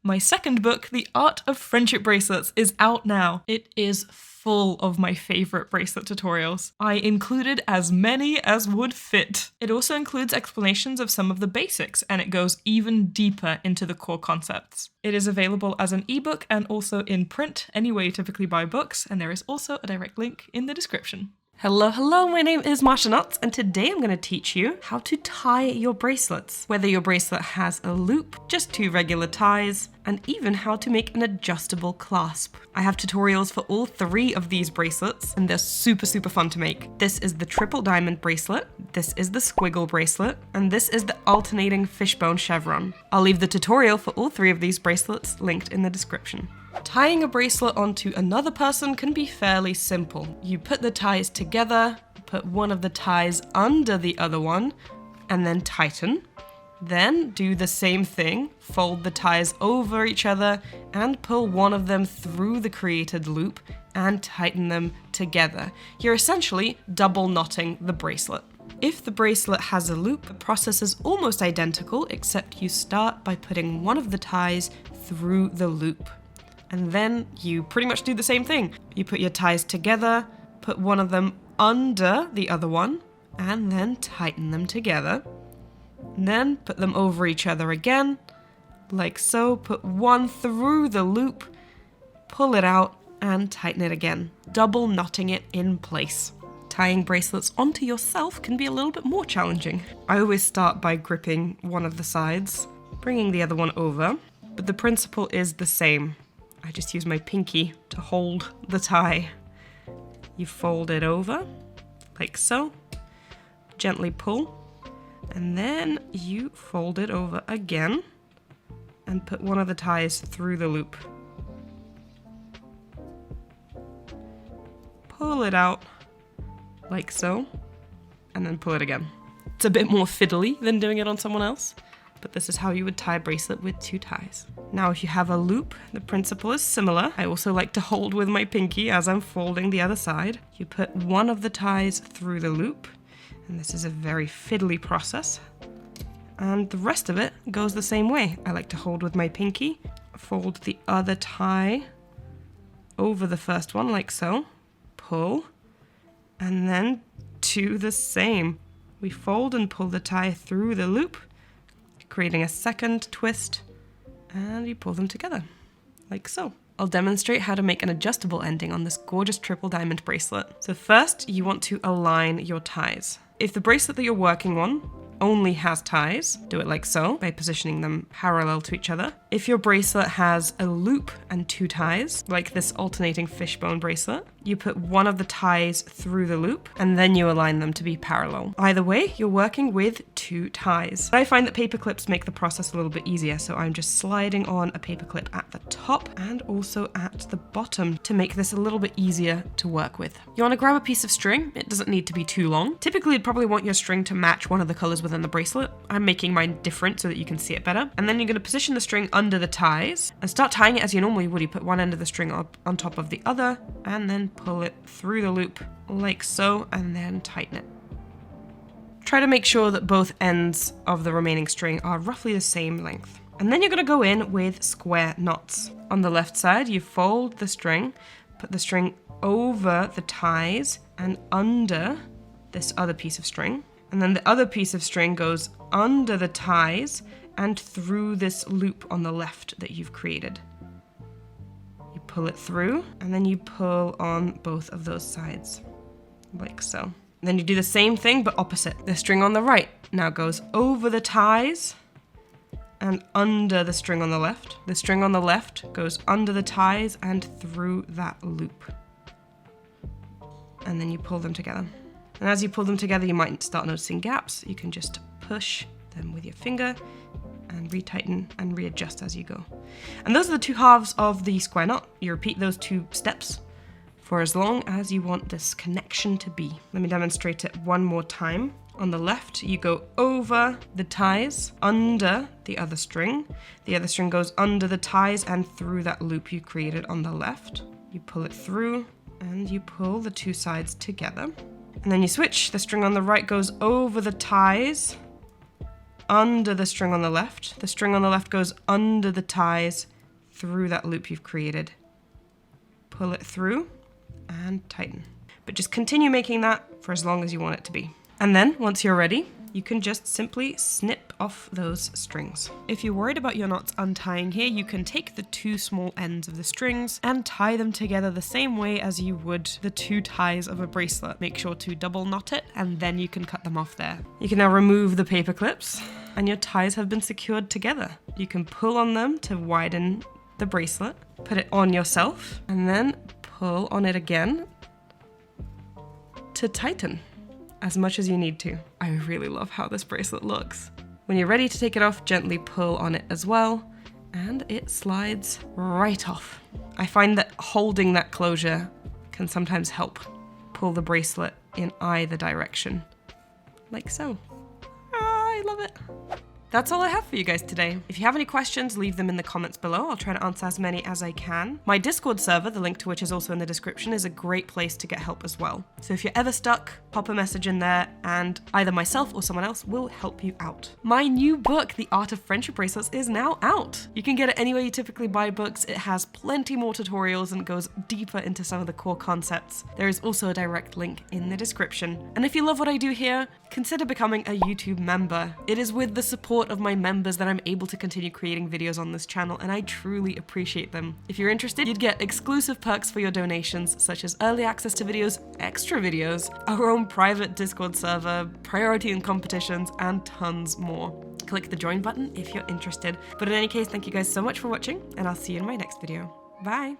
My second book, The Art of Friendship Bracelets, is out now. It is full of my favorite bracelet tutorials. I included as many as would fit. It also includes explanations of some of the basics, and it goes even deeper into the core concepts. It is available as an ebook and also in print, anywhere you typically buy books, and there is also a direct link in the description. Hello, my name is Masha, and today I'm going to teach you how to tie your bracelets. Whether your bracelet has a loop, just 2 regular ties, and even how to make an adjustable clasp. I have tutorials for all 3 of these bracelets, and they're super fun to make. This is the triple diamond bracelet, this is the squiggle bracelet, and this is the alternating fishbone chevron. I'll leave the tutorial for all 3 of these bracelets linked in the description. Tying a bracelet onto another person can be fairly simple. You put the ties together, put one of the ties under the other one, and then tighten. Then do the same thing, fold the ties over each other and pull one of them through the created loop and tighten them together. You're essentially double knotting the bracelet. If the bracelet has a loop, the process is almost identical, except you start by putting one of the ties through the loop. And then you pretty much do the same thing. You put your ties together, put one of them under the other one, and then tighten them together. And then put them over each other again, like so. Put one through the loop, pull it out, and tighten it again, double knotting it in place. Tying bracelets onto yourself can be a little bit more challenging. I always start by gripping one of the sides, bringing the other one over, but the principle is the same. I just use my pinky to hold the tie. You fold it over, like so, gently pull, and then you fold it over again and put one of the ties through the loop. Pull it out, like so, and then pull it again. It's a bit more fiddly than doing it on someone else, but this is how you would tie a bracelet with 2 ties. Now, if you have a loop, the principle is similar. I also like to hold with my pinky as I'm folding the other side. You put one of the ties through the loop, and this is a very fiddly process. And the rest of it goes the same way. I like to hold with my pinky, fold the other tie over the first one like so, pull, and then do the same. We fold and pull the tie through the loop, creating a second twist, and you pull them together, like so. I'll demonstrate how to make an adjustable ending on this gorgeous triple diamond bracelet. So first, you want to align your ties. If the bracelet that you're working on only has ties, do it like so, by positioning them parallel to each other. If your bracelet has a loop and 2 ties, like this alternating fishbone bracelet, you put one of the ties through the loop, and then you align them to be parallel. Either way, you're working with 2 ties. I find that paper clips make the process a little bit easier, so I'm just sliding on a paper clip at the top and also at the bottom to make this a little bit easier to work with. You want to grab a piece of string. It doesn't need to be too long. Typically, you'd probably want your string to match one of the colors within the bracelet. I'm making mine different so that you can see it better. And then you're going to position the string under the ties and start tying it as you normally would. You put one end of the string up on top of the other and then pull it through the loop like so, and then tighten it. Try to make sure that both ends of the remaining string are roughly the same length. And then you're going to go in with square knots. On the left side, you fold the string, put the string over the ties and under this other piece of string. And then the other piece of string goes under the ties and through this loop on the left that you've created. You pull it through, and then you pull on both of those sides, like so. Then you do the same thing, but opposite. The string on the right now goes over the ties and under the string on the left. The string on the left goes under the ties and through that loop. And then you pull them together. And as you pull them together, you might start noticing gaps. You can just push them with your finger and retighten and readjust as you go. And those are the 2 halves of the square knot. You repeat those 2 steps for as long as you want this connection to be. Let me demonstrate it one more time. On the left, you go over the ties, under the other string. The other string goes under the ties and through that loop you created on the left. You pull it through and you pull the 2 sides together. And then you switch. The string on the right goes over the ties, under the string on the left. The string on the left goes under the ties through that loop you've created. Pull it through and tighten. But just continue making that for as long as you want it to be. And then once you're ready, you can just simply snip off those strings. If you're worried about your knots untying here, you can take the two small ends of the strings and tie them together the same way as you would the two ties of a bracelet. Make sure to double knot it, and then you can cut them off there. You can now remove the paper clips, and your ties have been secured together. You can pull on them to widen the bracelet, put it on yourself, and then pull on it again to tighten as much as you need to. I really love how this bracelet looks. When you're ready to take it off, gently pull on it as well, and it slides right off. I find that holding that closure can sometimes help pull the bracelet in either direction, like so. I love it. That's all I have for you guys today. If you have any questions, leave them in the comments below. I'll try to answer as many as I can. My Discord server, the link to which is also in the description, is a great place to get help as well. So if you're ever stuck, pop a message in there and either myself or someone else will help you out. My new book, The Art of Friendship Bracelets, is now out. You can get it anywhere you typically buy books. It has plenty more tutorials and goes deeper into some of the core concepts. There is also a direct link in the description. And if you love what I do here, consider becoming a YouTube member. It is with the support of my members that I'm able to continue creating videos on this channel, and I truly appreciate them. If you're interested, you'd get exclusive perks for your donations, such as early access to videos, extra videos, our own private Discord server, priority in competitions, and tons more. Click the join button if you're interested. But in any case, thank you guys so much for watching, and I'll see you in my next video. Bye!